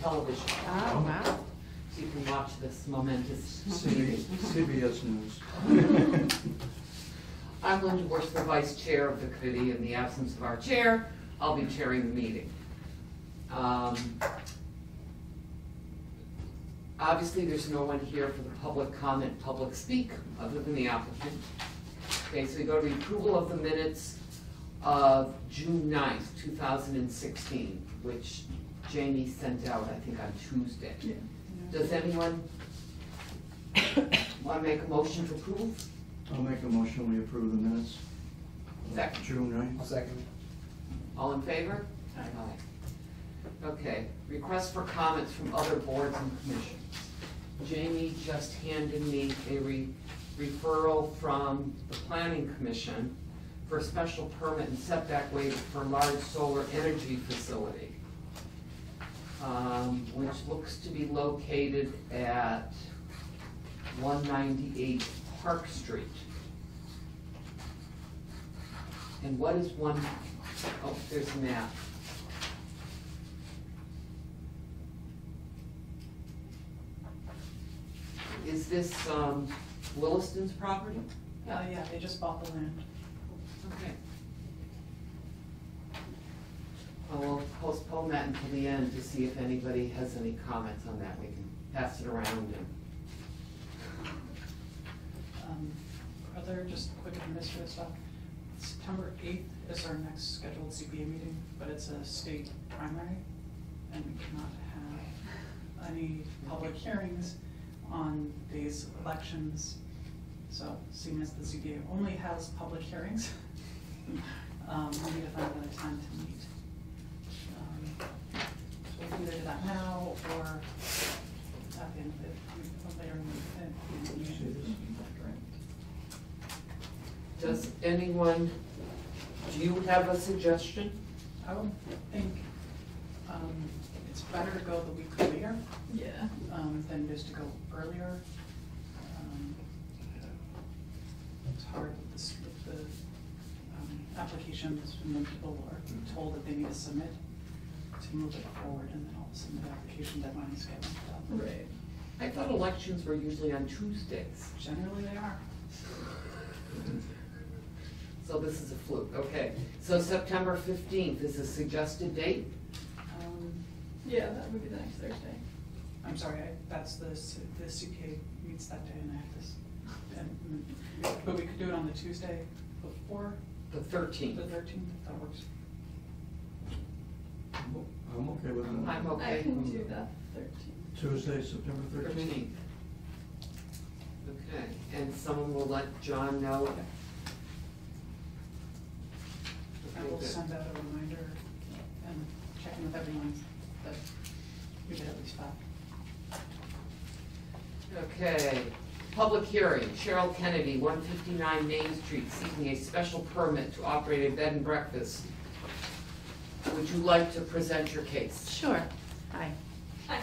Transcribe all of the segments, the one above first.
television. Oh, wow. So you can watch this momentous CBS News. I'm Linda Bush, the vice chair of the committee. In the absence of our chair, I'll be chairing the meeting. Obviously, there's no one here for the public comment, public speak, other than the applicant. Okay, so we go to the approval of the minutes of June 9th, 2016, which Jamie sent out, I think, on Tuesday. Yeah. Does anyone want to make a motion to approve? I'll make a motion, we approve the minutes. Second. June 9th. I'll second. All in favor? Aye. Okay, request for comments from other boards and commissions. Jamie just handed me a referral from the Planning Commission for a special permit and setback waiver for a large solar energy facility, which looks to be located at 198 Park Street. And what is oh, there's a map. Is this Williston's property? Yeah, they just bought the land. Okay. We'll postpone that until the end to see if anybody has any comments on that. We can pass it around and. Other just quick administrative stuff. September 8th is our next scheduled CPA meeting, but it's a state primary, and we cannot have any public hearings on days of elections. So, seeing as the CPA only has public hearings, we need to find another time to meet. So we can either do that now or at the end of it, later in the meeting. Does anyone, do you have a suggestion? I would think it's better to go the week earlier Yeah. than just to go earlier. It's hard with the applications when people are told that they need to submit to move it forward, and then all of a sudden the application deadlines get moved up. Right. I thought elections were usually on Tuesdays. Generally they are. So this is a fluke, okay. So September 15th is a suggested date? Yeah, that would be the next Thursday. I'm sorry, that's the CPA meets that day, and I have this. But we could do it on the Tuesday before The 13th. the 13th, if that works. I'm okay with that. I'm okay. I can do the 13th. Tuesday, September 13th. 13th. Okay, and someone will let John know? I will send out a reminder and check in with everyone that we get at least 5. Okay, public hearing, Cheryl Kennedy, 159 Main Street, seeking a special permit to operate a bed and breakfast. Would you like to present your case? Sure. Hi. Hi.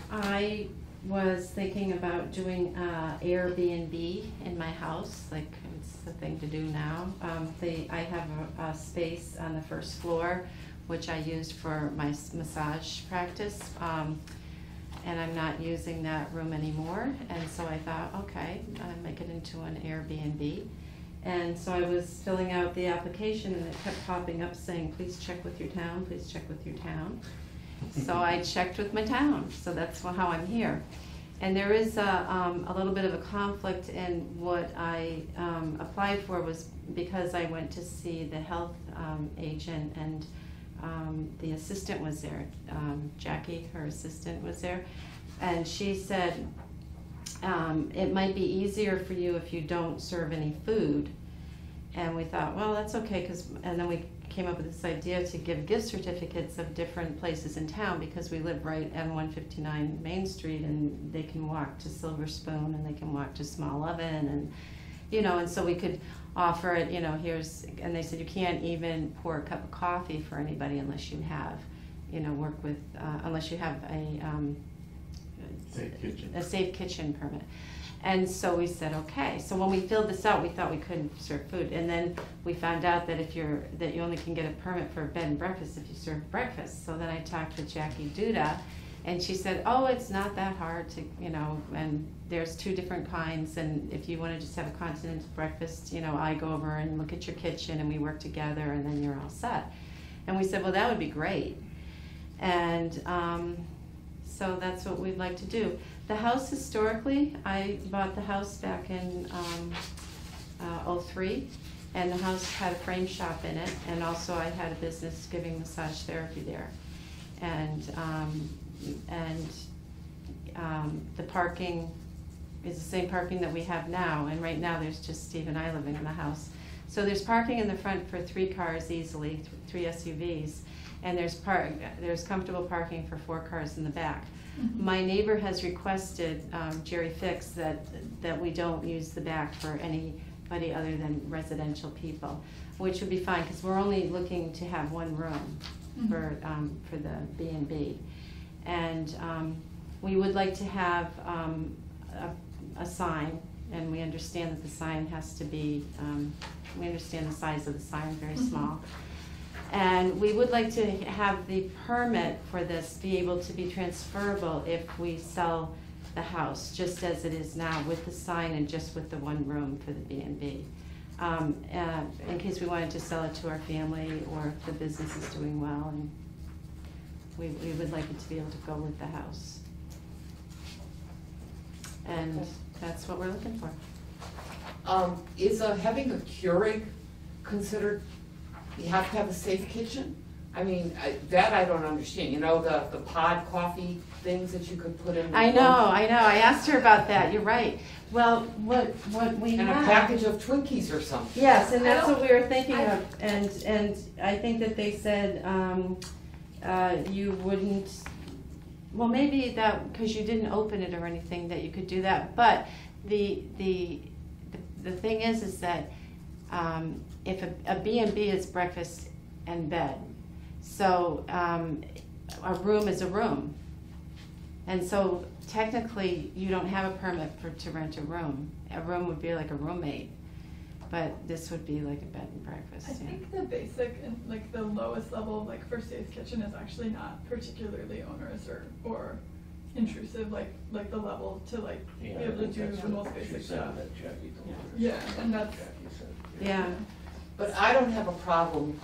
I was thinking about doing Airbnb in my house, like it's the thing to do now. I have a space on the first floor, which I used for my massage practice, and I'm not using that room anymore. And so I thought, okay, I'll make it into an Airbnb. And so I was filling out the application, and it kept popping up saying, please check with your town, please check with your town. So I checked with my town, so that's how I'm here. And there is a little bit of a conflict in what I applied for was because I went to see the health agent, and the assistant was there, Jackie, her assistant was there, and she said, it might be easier for you if you don't serve any food. And we thought, well, that's okay, and then we came up with this idea to give gift certificates of different places in town, because we live right at 159 Main Street, and they can walk to Silver Spoon, and they can walk to Small Oven, and and so we could offer it, here's, and they said you can't even pour a cup of coffee for anybody unless you have, work with, unless you have a Safe kitchen. a safe kitchen permit. And so we said, okay. So when we filled this out, we thought we couldn't serve food. And then we found out that that you only can get a permit for a bed and breakfast if you serve breakfast. So then I talked to Jackie Duda, and she said, oh, it's not that hard to, and there's 2 different kinds. And if you want to just have a continental breakfast, I go over and look at your kitchen and we work together and then you're all set. And we said, well, that would be great. And so that's what we'd like to do. The house historically, I bought the house back in 03, and the house had a frame shop in it, and also I had a business giving massage therapy there. And the parking is the same parking that we have now, and right now there's just Steve and I living in the house. So there's parking in the front for 3 cars easily, 3 SUVs, and there's comfortable parking for 4 cars in the back. Mhm. My neighbor has requested, Jerry Fix, that we don't use the back for anybody other than residential people, which would be fine, because we're only looking to have 1 room for the B&B. And we would like to have a sign, and we understand that the sign has to be, we understand the size of the sign, very small. And we would like to have the permit for this be able to be transferable if we sell the house, just as it is now, with the sign and just with the 1 room for the B&B. In case we wanted to sell it to our family, or if the business is doing well, and we would like it to be able to go with the house. And that's what we're looking for. Is having a Keurig considered, you have to have a safe kitchen? I mean, that I don't understand. The pod coffee things that you could put in? I know. I asked her about that. You're right. Well, what we And a have. package of Twinkies or something? Yes, and that's what we were thinking of, and I think that they said, you wouldn't, well, maybe that, because you didn't open it or anything, that you could do that, but the thing is that, if a B&B is breakfast and bed, so, a room is a room. And so technically, you don't have a permit to rent a room. A room would be like a roommate, but this would be like a bed and breakfast, I yeah. think the basic and like the lowest level of like First Days Kitchen is actually not particularly onerous or intrusive, like the level to like be able to do the most basic stuff. Yeah, and that's. Yeah. But I don't have a problem.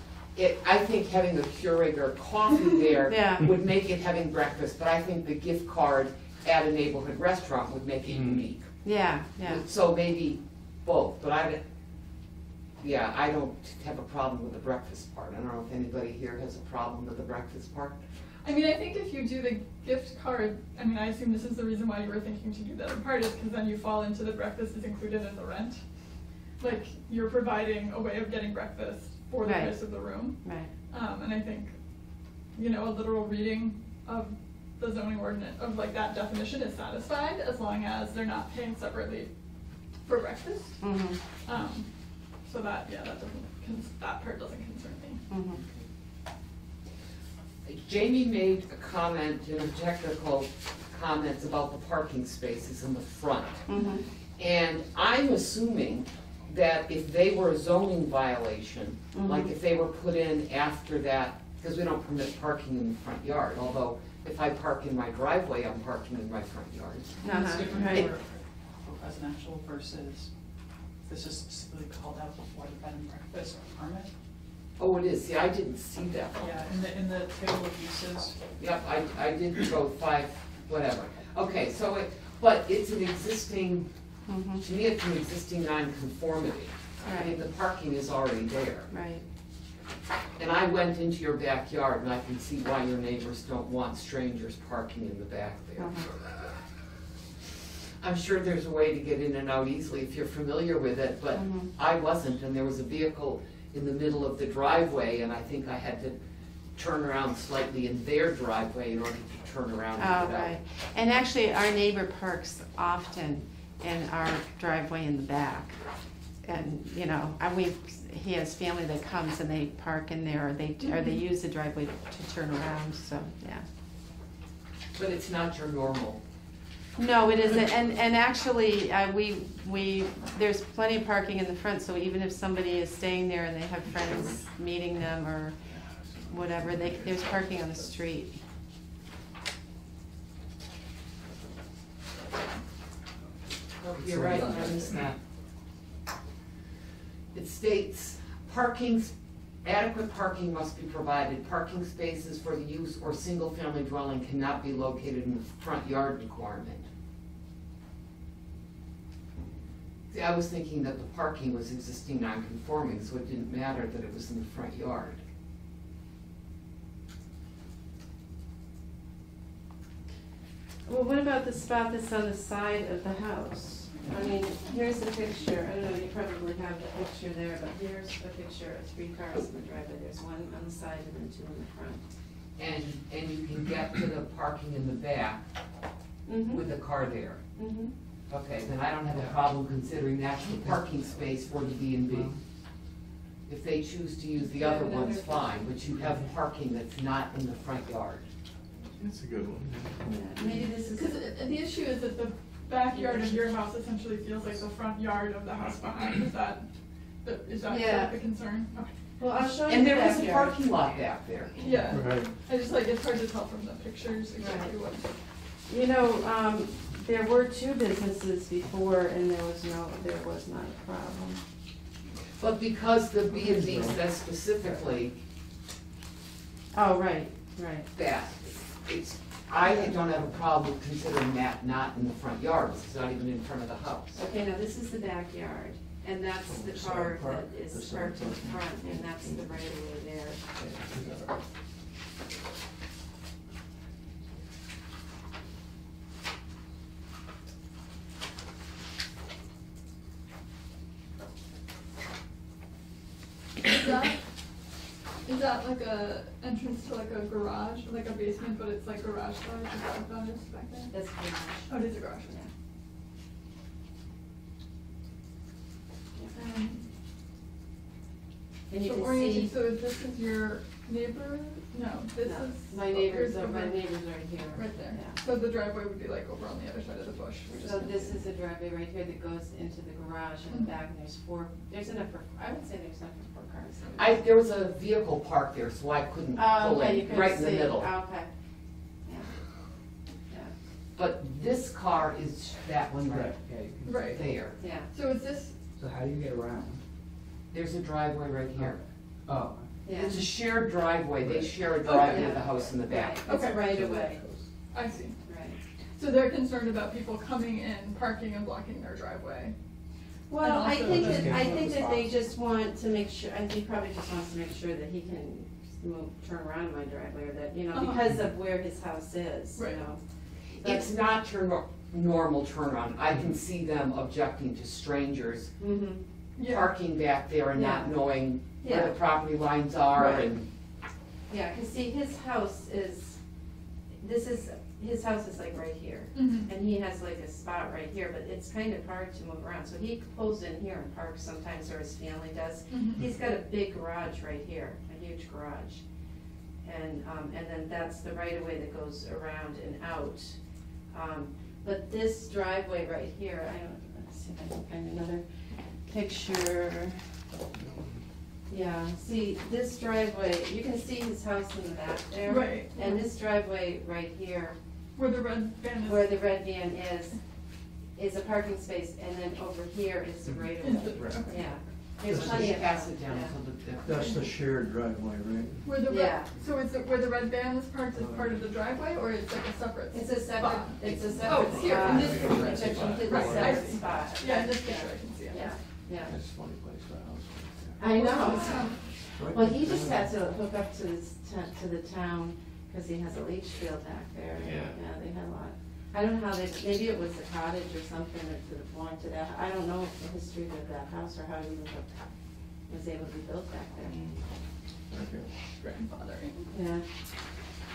I think having a Keurig or coffee there Yeah. would make it having breakfast, but I think the gift card at a neighborhood restaurant would make it unique. Yeah, yeah. So maybe both, but I don't have a problem with the breakfast part. I don't know if anybody here has a problem with the breakfast part. I mean, I think if you do the gift card, I mean, I assume this is the reason why you were thinking to do the other part, is because then you fall into the breakfast is included in the rent. Like, you're providing a way of getting breakfast for the Right. price of the room. Right. And I think, a literal reading of the zoning ordinance, of like that definition is satisfied as long as they're not paying separately for breakfast. Mm-hmm. So that part doesn't concern me. Mm-hmm. Jamie made a comment, technical comments about the parking spaces in the front. Mm-hmm. And I'm assuming that if they were a zoning violation, like if they were put in after that, because we don't permit parking in the front yard, although if I park in my driveway, I'm parking in my front yard. It's Uh-huh, different right. for residential versus, this is specifically called out before the bed and breakfast permit. Oh, it is, see, I didn't see that one. Yeah, in the table of uses, Yep, I did go 5, whatever. Okay, so but it's an existing, Mm-hmm. to me, it's an existing nonconformity. I mean, Right. the parking is already there. Right. And I went into your backyard, and I can see why your neighbors don't want strangers parking in the back there. Uh-huh. I'm sure there's a way to get in and out easily if you're familiar with it, but Mhm. I wasn't, and there was a vehicle in the middle of the driveway, and I think I had to turn around slightly in their driveway in order to turn around and Oh, get out. right. And actually, our neighbor parks often in our driveway in the back. And, he has family that comes and they park in there, or they use the driveway to turn around, so, yeah. But it's not your normal No, it isn't, and actually, there's plenty of parking in the front, so even if somebody is staying there and they have friends meeting them or whatever, there's parking on the street. Oh, you're right, I missed that. It states, adequate parking must be provided. Parking spaces for the use or single-family dwelling cannot be located in the front yard requirement. See, I was thinking that the parking was existing non-conforming, so it didn't matter that it was in the front yard. Well, what about the spot that's on the side of the house? I mean, here's the picture, I don't know, you probably have the picture there, but here's a picture of 3 cars in the driveway. There's one on the side and then 2 in the front. And you can get to the parking in the back with the car there. Mhm. Okay, then I don't have a problem considering that's the parking space for the B and B. If they choose to use the other ones, fine, but you have parking that's not in the front yard. That's a good one. Yeah, maybe this is. Because the issue is that the backyard of your house essentially feels like the front yard of the house behind. Is that Yeah. the concern? Okay. Well, I'll show you And the there was a backyard. parking lot back there. Yeah. Right. I just like, it's hard to tell from the pictures exactly what. You know, there were 2 businesses before and there was not a problem. But because the B and B says specifically Oh, right. that, I don't have a problem considering that not in the front yard, it's not even in front of the house. Okay, now this is the backyard, and that's the car that is parked in front, and that's the right of way there. Is that like a entrance to like a garage, like a basement, but it's like garage door? Is that what that is back there? That's garage. Oh, it is a garage. And you So can oriented, see, so this is your neighbor? No, this no, is. my neighbor's yours right over- here. Right there. Yeah. So the driveway would be like over on the other side of the bush. We just So can't this see. is a driveway right here that goes into the garage in the back, and there's enough for, I would say there's enough for 4 cars. There was a vehicle parked there, so I couldn't Oh, pull okay, you in, couldn't right in the see. middle. Okay. Yeah. But this car is that one right Right. there. Yeah. So is this, So how do you get around? There's a driveway right here. Oh. Yeah. It's a shared driveway, they share a driveway with the house in the back. Right, it's Okay. right away, I see. right. So they're concerned about people coming in, parking and blocking their driveway. Well, I also think the- that they just want to make sure, I think probably just wants to make sure that he can turn around in my driveway, or that, you know, Uh-huh. because of where his house is, you Right. know. It's not normal turnaround. I can see them objecting to strangers Mm-hmm, Yeah. parking back there and not Yeah. knowing where Yeah. the property lines are Right. and, yeah, 'cause see, his house is like right here. Mhm. And he has like a spot right here, but it's kind of hard to move around, so he pulls in here and parks sometimes, or his family does. Mhm. He's got a big garage right here, a huge garage. And then that's the right of way that goes around and out. But this driveway right here, let's see if I can find another picture. Yeah, see, this driveway, you can see his house in the back there. Right. And this driveway right here, Where the red van is. where the red van is a parking space, and then over here is the right of Is the- way. okay. Yeah, there's just plenty of. pass it down yeah. so that. That's the shared driveway, right? Where the Yeah. so is it where the red van is parked is part of the driveway, or it's like a separate? It's a separate, spot? it's a Oh, separate it's here, in this spot. picture. It's a completely Right, I separate see. spot. Yeah, in this picture I can see it. Yeah, yeah. That's a funny place for a house. I know. Right. Well, he just had to hook up to the town, because he has a leach field back there. Yeah. Yeah, they had a lot. I don't know how maybe it was a cottage or something that belonged to that. I don't know the history of that house or how it even was able to be built back there. Okay. Grandfathering. Yeah.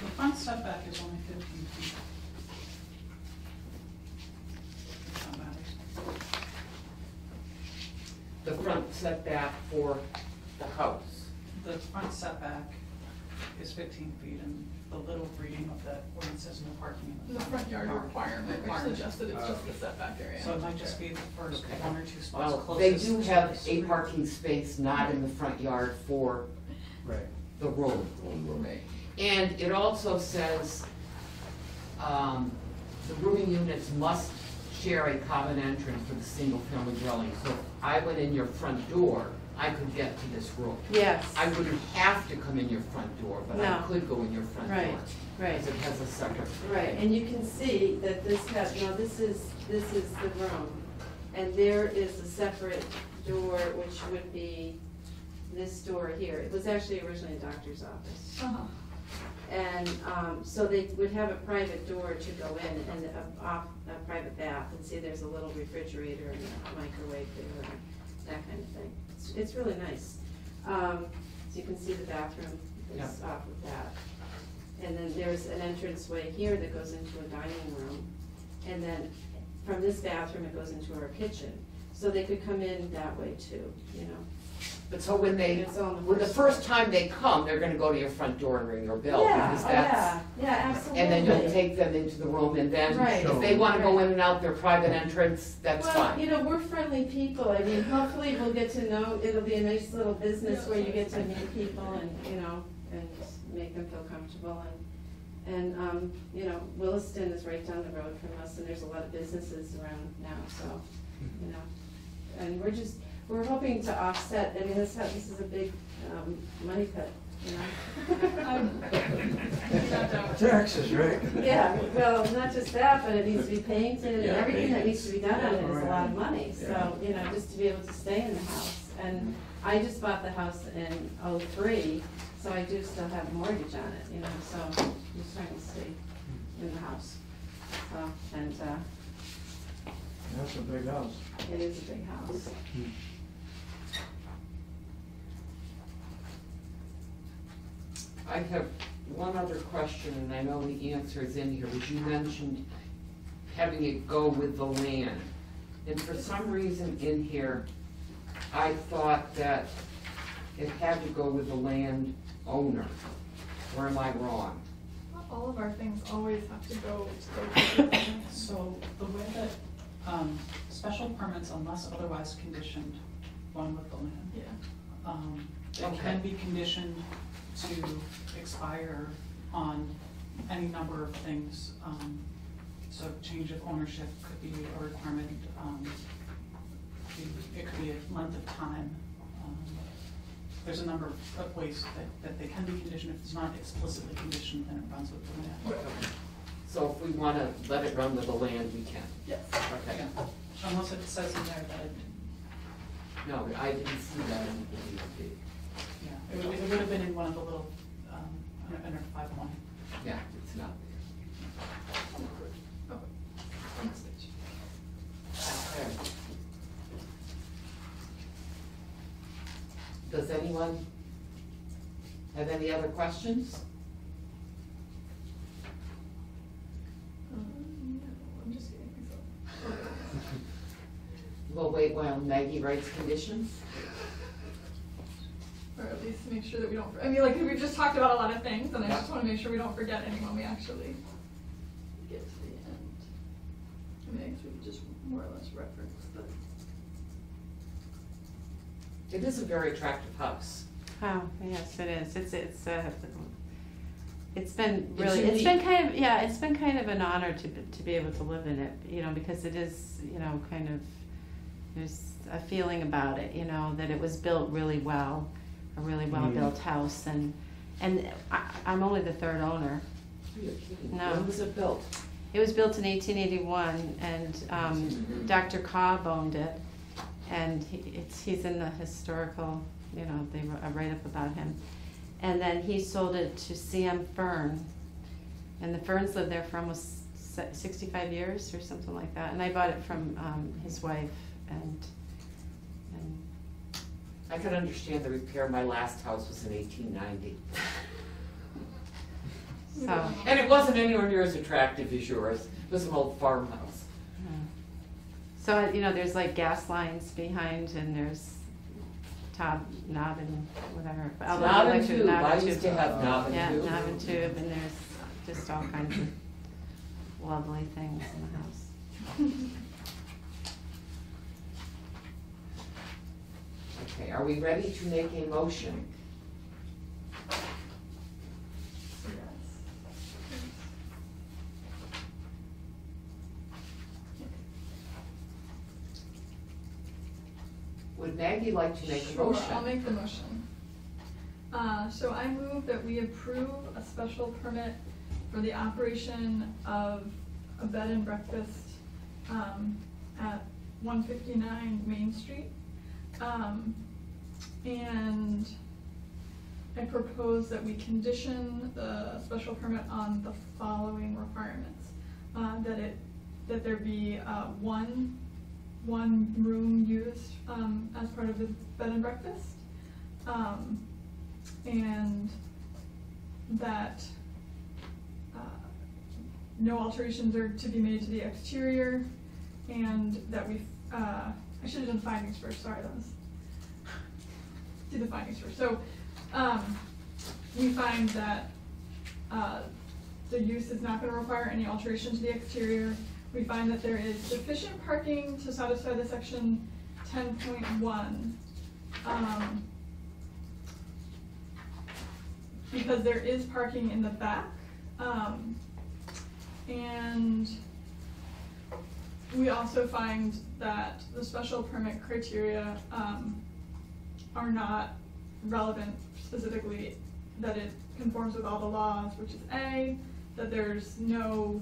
The front setback is only 15 feet. If that matters. The front setback for the house. The front setback is 15 feet, and the little reading of that when it says no parking in The front yard requirement, which Requirement. suggested it's just the setback area. So it might just be the first Okay. one or two spots Well, closest. they do to have the a street. parking space not in the front yard for Right. the room. Right. And it also says, the rooming units must share a common entrance for the single-family dwelling. So if I went in your front door, I could get to this room. Yes. I wouldn't have to come in your front door, but I No. could go in your front door. Right, right. Because it has a separate. Right, and you can see that this has, no, this is the room, and there is a separate door, which would be this door here. It was actually originally a doctor's office. Uh-huh. And, so they would have a private door to go in and a private bath, and see there's a little refrigerator and a microwave there, and that kind of thing. It's really nice. So you can see the bathroom is Yeah. off of that. And then there's an entranceway here that goes into a dining room. And then from this bathroom, it goes into our kitchen. So they could come in that way too, you know. But so when It's on the when the first first time they come, they're gonna go to your front door and ring your bell. Yeah, Because oh, that's, yeah, absolutely. and then you'll take them into the room, and then Right. if they wanna go in and out their private entrance, that's Well, fine. you know, we're friendly people. I mean, hopefully we'll get to know, it'll be a nice little business where you get to meet people and, you know, and make them feel comfortable. And, you know, Williston is right down the road from us, and there's a lot of businesses around now, so, you know. And we're hoping to offset, I mean, this is a big, money cut, you know? Taxes, right? Yeah, well, not just that, but it needs to be painted, and Yeah, everything that needs to be done on it is a Right. lot of money, so, Yeah. you know, just to be able to stay in the house. And I just bought the house in '03, so I do still have a mortgage on it, you know, so I'm just trying to stay in the house. So, and, That's a big house. it is a big house. I have one other question, and I know the answer is in here, which you mentioned having it go with the land. And for some reason in here, I thought that it had to go with the land owner. Or am I wrong? Not all of our things always have to go to the. So the way that, special permits, unless otherwise conditioned, one with the land. Yeah. It can be conditioned to expire on any number of things. So change of ownership could be a requirement, it could be a length of time. There's a number of ways that they can be conditioned. If it's not explicitly conditioned, then it runs with the land. So if we wanna let it run with the land, we can. Yes. Okay. Yeah. Unless it says in there that it, No, I didn't see that in the DOT. yeah, it would have been in one of the little, under 5.1. Yeah, it's not. Oh, next page. Okay. Does anyone have any other questions? No, I'm just kidding myself. We'll wait while Maggie writes conditions. Or at least make sure that we don't, I mean, like, we've just talked about a lot of things, and I Yeah. just wanna make sure we don't forget any when we actually get to the end. I mean, I guess we could just more or less reference, but. It is a very attractive house. Oh, yes, it is. It's been It's really, it's unique. been kind of, yeah, it's been kind of an honor to be able to live in it, you know, because it is, you know, kind of, there's a feeling about it, you know, that it was built really well, a really well-built house, and I'm only the third owner. You're kidding. No. When was it built? It was built in 1881, and Dr. Cobb owned it, and he's in the historical, you know, they wrote a write-up about him. And then he sold it to C.M. Fern, and the Ferns lived there for almost 65 years or something like that. And I bought it from his wife, and I could understand the repair. My last house was in 1890. so. And it wasn't anywhere near as attractive as yours. It was an old farmhouse. So, you know, there's like gas lines behind, and there's knob and whatever. It's knob and tube. Knob I and used to tube. have knob and Yeah, tube. knob and tube, and there's just all kinds of lovely things in the house. Okay, are we ready to make a motion? Would Maggie like to make a Sure, motion? I'll make the motion. So I move that we approve a special permit for the operation of a bed and breakfast, at 159 Main Street. And I propose that we condition the special permit on the following requirements. That there be, one room used, as part of the bed and breakfast. And that, no alterations are to be made to the exterior, and that we, I should have done findings first, sorry, that was, do the findings first. So, we find that, the use is not gonna require any alteration to the exterior. We find that there is sufficient parking to satisfy the section 10.1. Because there is parking in the back. And we also find that the special permit criteria, are not relevant, specifically that it conforms with all the laws, which is A, that there's no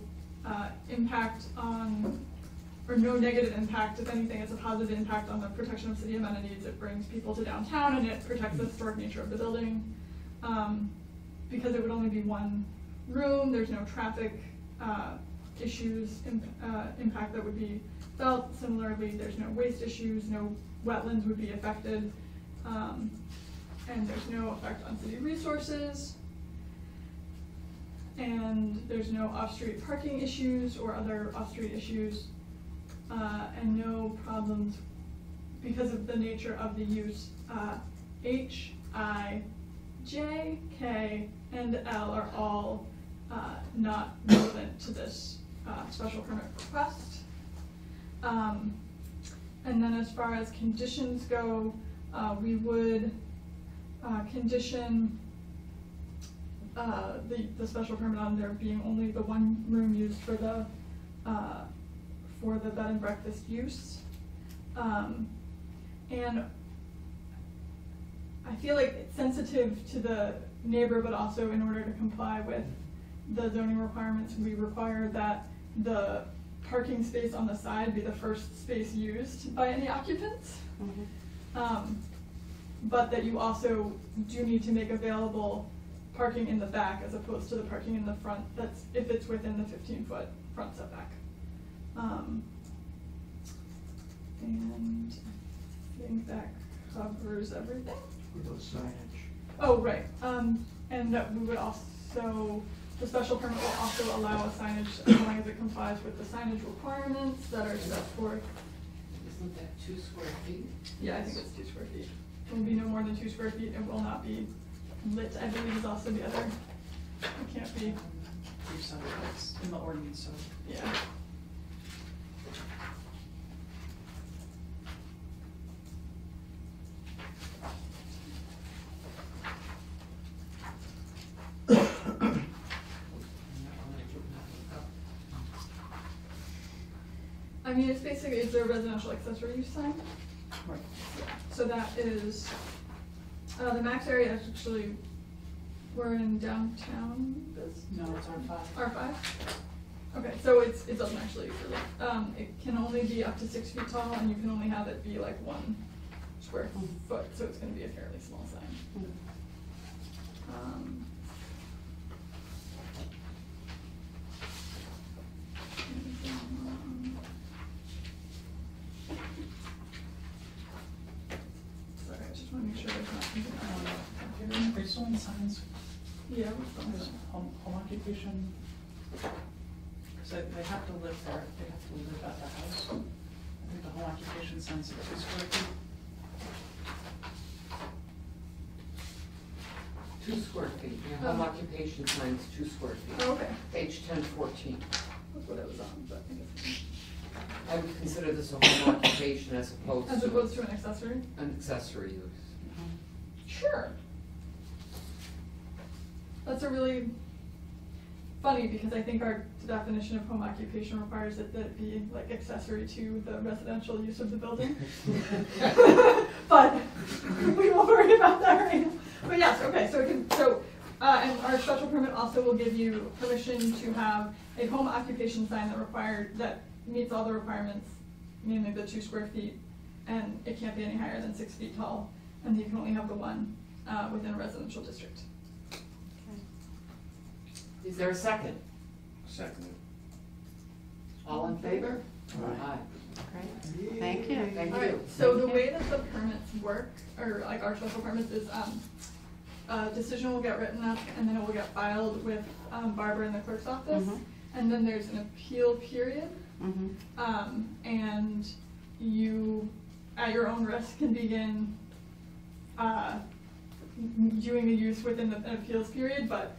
impact on, or no negative impact. If anything, it's a positive impact on the protection of city amenities. It brings people to downtown and it protects the historic nature of the building. Because it would only be one room, there's no traffic issues, impact that would be felt. Similarly, there's no waste issues, no wetlands would be affected, and there's no effect on city resources. And there's no off-street parking issues or other off-street issues, and no problems because of the nature of the use. H, I, J, K, and L are all not relevant to this special permit request. And then as far as conditions go, we would condition the special permit on there being only the one room used for the bed and breakfast use. And I feel like it's sensitive to the neighbor, but also in order to comply with the zoning requirements, we require that the parking space on the side be the first space used by any occupants. But that you also do need to make available parking in the back as opposed to the parking in the front, that's if it's within the 15-foot front setback. And I think that covers everything. With those signage. Oh, right, and that we would also, the special permit will also allow a signage as long as it complies with the signage requirements that are set forth. Isn't that 2 square feet? Yeah, I think it's 2 square feet. It will be no more than 2 square feet, it will not be lit, I believe is also the other, it can't be, You said it's in the ordinance, so. yeah. I mean, it's basically, it's a residential accessory use sign. Right. So that is, the max area is actually, we're in downtown, No, it's R5. R5? Okay, so it doesn't actually really, it can only be up to 6 feet tall and you can only have it be like 1 square foot, so it's gonna be a fairly small sign. Sorry, I just wanna make sure there's not something I don't know. Are you still in signs? Yeah, we're still There's home occupation. Because they have to live there, they have to live at the house. I think the home occupation sign is 2 square feet. 2 square feet, yeah, home occupation signs, 2 square feet, Oh, okay, page 1014. that's what I was on, but I guess. I would consider this a home occupation as As opposed opposed to to an accessory? an accessory use. Sure. That's a really funny, because I think our definition of home occupation requires it that it be like accessory to the residential use of the building. But we won't worry about that right now. But yes, okay, so it can, and our special permit also will give you permission to have a home occupation sign that meets all the requirements, namely the 2 square feet, and it can't be any higher than 6 feet tall, and you can only have the one within a residential district. Is there a second? Second. All in favor? Aye. Great, thank you. Thank Alright, you. so Thank the you. way that the permits work, or like our special permits, is a decision will get written up and then it will get filed with Barbara in the clerk's office. Mhm. And then there's an appeal period, Mm-hmm. and you, at your own risk, can begin doing a use within an appeals period, but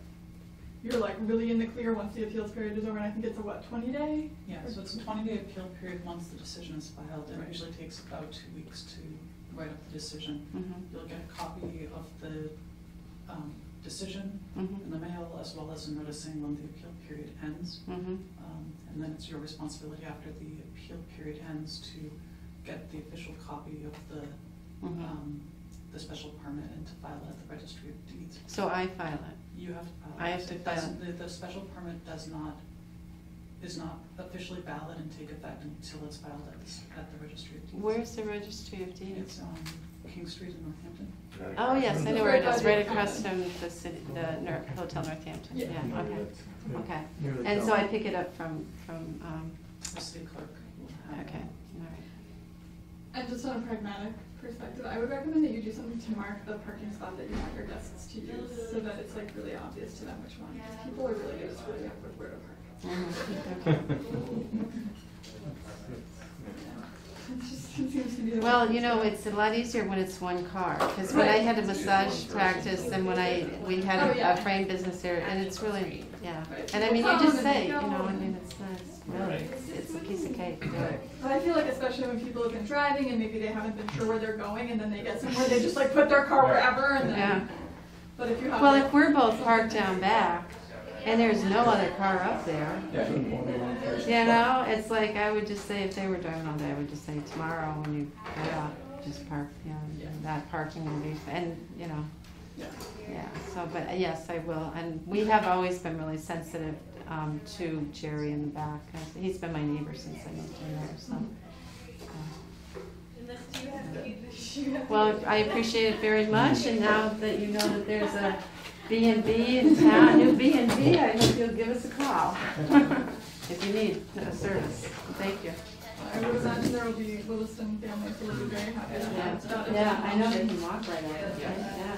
you're like really in the clear once the appeals period is over, and I think it's a 20-day? Yeah, so it's a 20-day appeal period once the decision is filed, and it usually takes about 2 weeks to write up the decision. Mm-hmm. You'll get a copy of the decision Mhm. in the mail, as well as a noticing when the appeal period ends. Mm-hmm. And then it's your responsibility after the appeal period ends to get the official copy of Mhm. the special permit and to file it at the registry of deeds. So I file it. You have to file it. I have to It file doesn't- it. The special permit is not officially valid and take effect until it's filed at the registry of deeds. Where's the registry of It's deeds? on King Street in Northampton. Oh, yes, I know It's where it right is, by right the across fountain. from the city, the Hotel Northampton, Yeah. yeah, okay, okay. Near the And so I tower. pick it up from, The city clerk will have. okay, all right. And just on a pragmatic perspective, I would recommend that you do something to mark the parking spot that you want your guests to use, so that it's like really obvious to them which one, because people are really good at screwing up with where to park. Mhm, okay. It just seems to be the way Well, it's you know, done. it's a lot easier when it's one car, because when I had a massage practice and when we Oh, had yeah. a frame business there, and it's really, yeah. Right. And I mean, you People just come and say, they you go know, I and- mean, it's nice, really, it's a piece of cake, do it. But I feel like especially when people have been driving and maybe they haven't been sure where they're going, and then they get somewhere, they just like put their car wherever, and Yeah. then, but if you have. Well, like, if we're both parked down back, and there's no other car up there, Yeah, only one person. you know, it's like, I would just say, if they were driving all day, I would just say, tomorrow when you get up, just park, you know, that parking will be, and, you know, Yeah. yeah, so, but yes, I will, and we have always been really sensitive to Jerry in the back. He's been my neighbor since I moved in there, so. Well, I appreciate it very much, and now that you know that there's a B&B in town, new B&B, I hope you'll give us a call if you need a service. Thank you. I would imagine there will be Williston families who will be very happy to have that. Yeah, I know they can walk right out. Yeah. Yeah.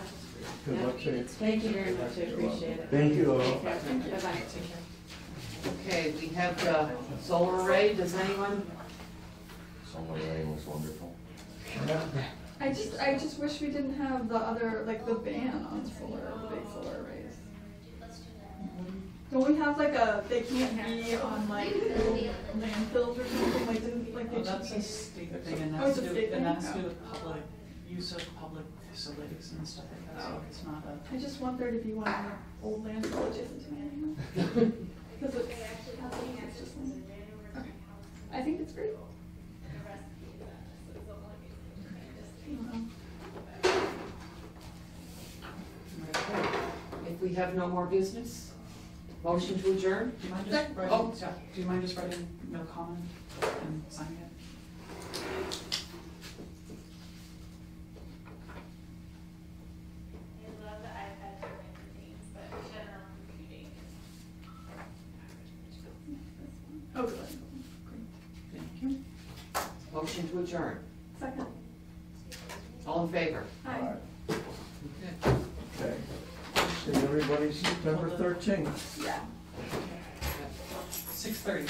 Good luck to you. Thank you very much, I appreciate it. Thank you all. Take care. Bye-bye. Okay, we have the solar array, does anyone? Solar array was wonderful. I just wish we didn't have the other, like the ban on the big solar arrays. Don't we have like they can't be on like landfills or something, like didn't, like they Oh, that's a should state thing, and Oh, that's it's to a do, state and thing? that's to do Oh. with public, use of public facilities and stuff like that, so it's not a. I just want there to be one in the old landfill adjacent to me anymore. Because it's just, okay. I think it's great. If we have no more business, motion to adjourn? Do you mind just Oh. writing, yeah, do you mind just writing no comment and signing it? Oh, good. Thank you. Motion to adjourn. Second. All in favor? Hi. Okay. Okay. See everybody September 13th. Yeah. 6:30.